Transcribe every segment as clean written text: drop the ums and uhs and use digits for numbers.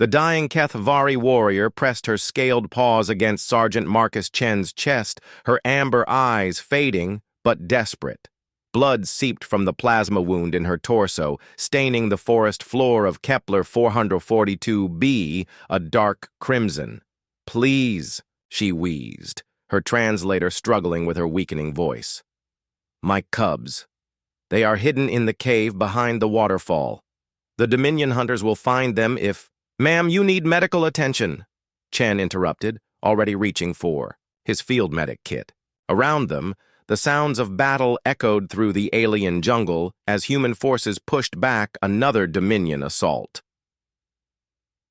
The dying Kethvari warrior pressed her scaled paws against Sergeant Marcus Chen's chest, her amber eyes fading but desperate. Blood seeped from the plasma wound in her torso, staining the forest floor of Kepler 442b a dark crimson. "Please," she wheezed, her translator struggling with her weakening voice. "My cubs. They are hidden in the cave behind the waterfall. The Dominion hunters will find them if—" "Ma'am, you need medical attention," Chen interrupted, already reaching for his field medic kit. Around them, the sounds of battle echoed through the alien jungle as human forces pushed back another Dominion assault.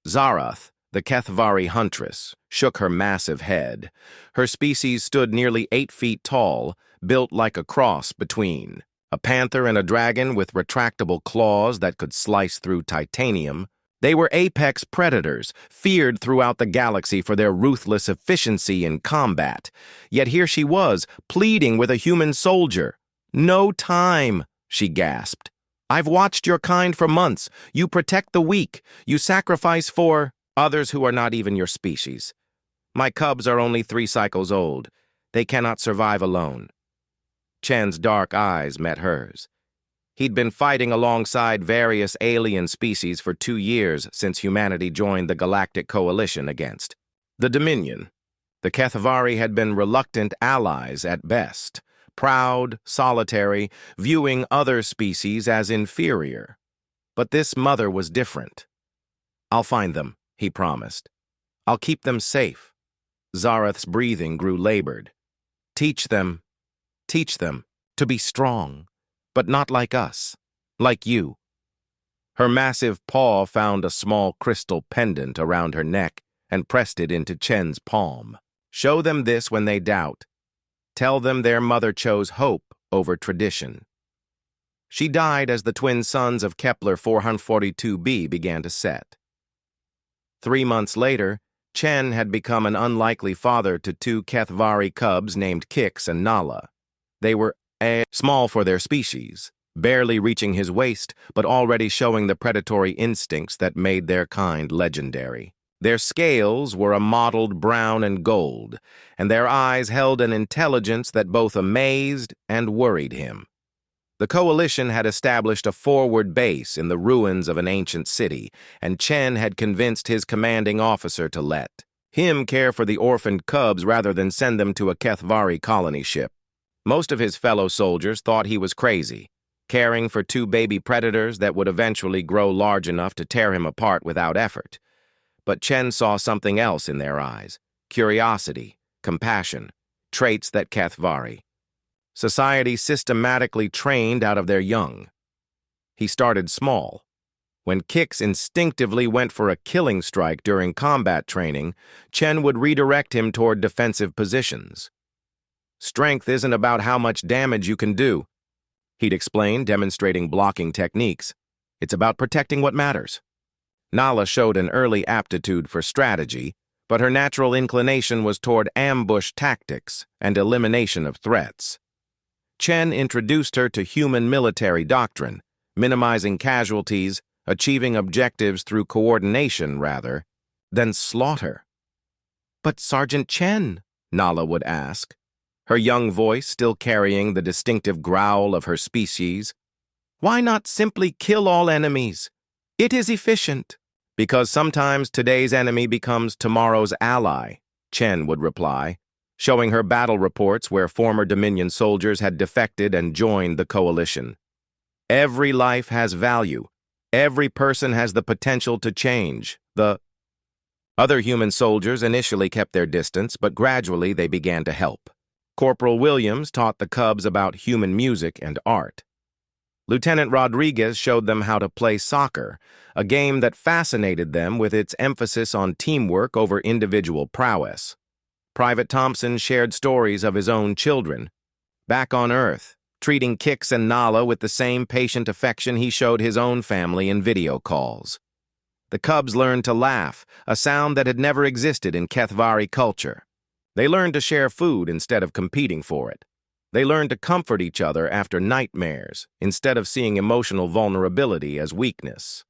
Zarath, the Kethvari huntress, shook her massive head. Her species stood nearly 8 feet tall, built like a cross between a panther and a dragon with retractable claws that could slice through titanium. They were apex predators, feared throughout the galaxy for their ruthless efficiency in combat. Yet here she was, pleading with a human soldier. "No time," she gasped. "I've watched your kind for months. You protect the weak. You sacrifice for others who are not even your species. My cubs are only 3 cycles old. They cannot survive alone." Chen's dark eyes met hers. He'd been fighting alongside various alien species for 2 years since humanity joined the Galactic Coalition against the Dominion. The Kethvari had been reluctant allies at best, proud, solitary, viewing other species as inferior. But this mother was different. "I'll find them," he promised. "I'll keep them safe." Zarath's breathing grew labored. Teach them to be strong. But not like us, like you." Her massive paw found a small crystal pendant around her neck and pressed it into Chen's palm. "Show them this when they doubt. Tell them their mother chose hope over tradition." She died as the twin suns of Kepler 442b began to set. 3 months later, Chen had become an unlikely father to 2 Kethvari cubs named Kix and Nala. They were small for their species, barely reaching his waist, but already showing the predatory instincts that made their kind legendary. Their scales were a mottled brown and gold, and their eyes held an intelligence that both amazed and worried him. The Coalition had established a forward base in the ruins of an ancient city, and Chen had convinced his commanding officer to let him care for the orphaned cubs rather than send them to a Kethvari colony ship. Most of his fellow soldiers thought he was crazy, caring for 2 baby predators that would eventually grow large enough to tear him apart without effort. But Chen saw something else in their eyes: curiosity, compassion, traits that Kethvari society systematically trained out of their young. He started small. When Kix instinctively went for a killing strike during combat training, Chen would redirect him toward defensive positions. "Strength isn't about how much damage you can do," he'd explain, demonstrating blocking techniques. "It's about protecting what matters." Nala showed an early aptitude for strategy, but her natural inclination was toward ambush tactics and elimination of threats. Chen introduced her to human military doctrine, minimizing casualties, achieving objectives through coordination rather than slaughter. "But Sergeant Chen," Nala would ask, her young voice still carrying the distinctive growl of her species, "why not simply kill all enemies? It is efficient." "Because sometimes today's enemy becomes tomorrow's ally," Chen would reply, showing her battle reports where former Dominion soldiers had defected and joined the Coalition. "Every life has value. Every person has the potential to change." The other human soldiers initially kept their distance, but gradually they began to help. Corporal Williams taught the cubs about human music and art. Lieutenant Rodriguez showed them how to play soccer, a game that fascinated them with its emphasis on teamwork over individual prowess. Private Thompson shared stories of his own children. Back on Earth, treating Kix and Nala with the same patient affection he showed his own family in video calls. The cubs learned to laugh, a sound that had never existed in Kethvari culture. They learned to share food instead of competing for it. They learned to comfort each other after nightmares instead of seeing emotional vulnerability as weakness.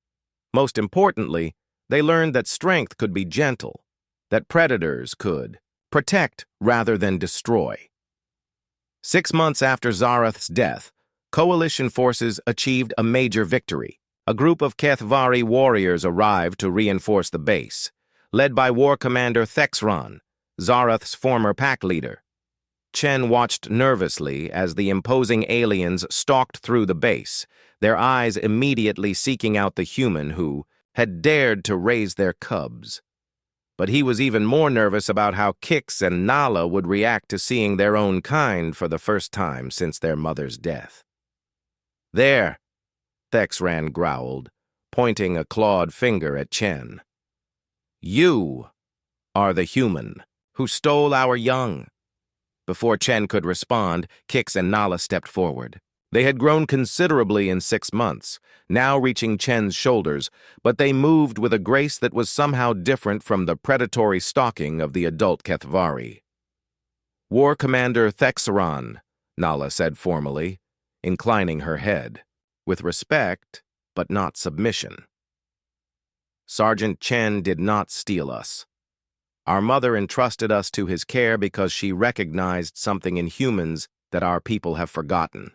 Most importantly, They learned that strength could be gentle, that predators could protect rather than destroy. 6 months after Zarath's death, coalition forces achieved a major victory. A group of HFY warriors arrived to reinforce the base, led by War Commander Thexran, Zarath's former pack leader. Chen watched nervously as the imposing aliens stalked through the base, their eyes immediately seeking out the human who had dared to raise their cubs. But he was even more nervous about how Kix and Nala would react to seeing their own kind for the first time since their mother's death. "There," Thexran growled, pointing a clawed finger at Chen. "You are the human who stole our young." Before Chen could respond, Kix and Nala stepped forward. They had grown considerably in 6 months, now reaching Chen's shoulders, but they moved with a grace that was somehow different from the predatory stalking of the adult HFY. "War Commander Thexran," Nala said formally, inclining her head, with respect but not submission. "Sergeant Chen did not steal us. Our mother entrusted us to his care because she recognized something in humans that our people have forgotten."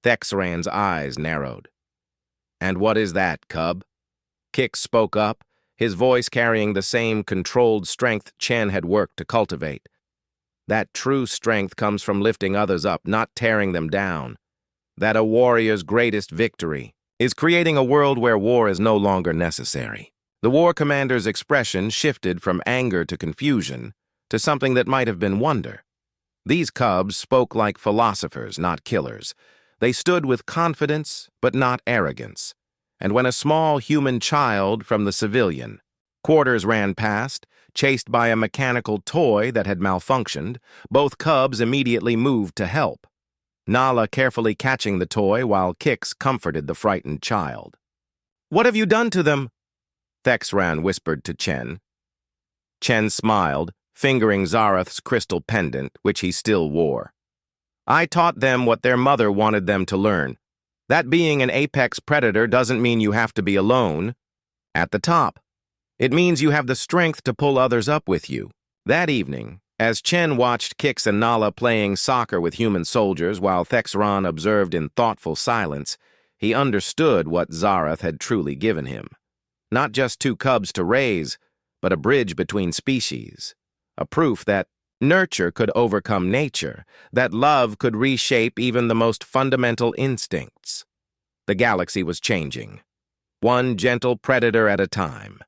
Thexran's eyes narrowed. "And what is that, cub?" Kix spoke up, his voice carrying the same controlled strength Chen had worked to cultivate. "That true strength comes from lifting others up, not tearing them down. That a warrior's greatest victory is creating a world where war is no longer necessary." The war commander's expression shifted from anger to confusion, to something that might have been wonder. These cubs spoke like philosophers, not killers. They stood with confidence, but not arrogance. And when a small human child from the civilian quarters ran past, chased by a mechanical toy that had malfunctioned, both cubs immediately moved to help, Nala carefully catching the toy while Kix comforted the frightened child. "What have you done to them?" Thexran whispered to Chen. Chen smiled, fingering Zarath's crystal pendant, which he still wore. "I taught them what their mother wanted them to learn. That being an apex predator doesn't mean you have to be alone at the top. It means you have the strength to pull others up with you." That evening, as Chen watched Kix and Nala playing soccer with human soldiers while Thexran observed in thoughtful silence, he understood what Zarath had truly given him. Not just 2 cubs to raise, but a bridge between species. A proof that nurture could overcome nature, that love could reshape even the most fundamental instincts. The galaxy was changing, one gentle predator at a time.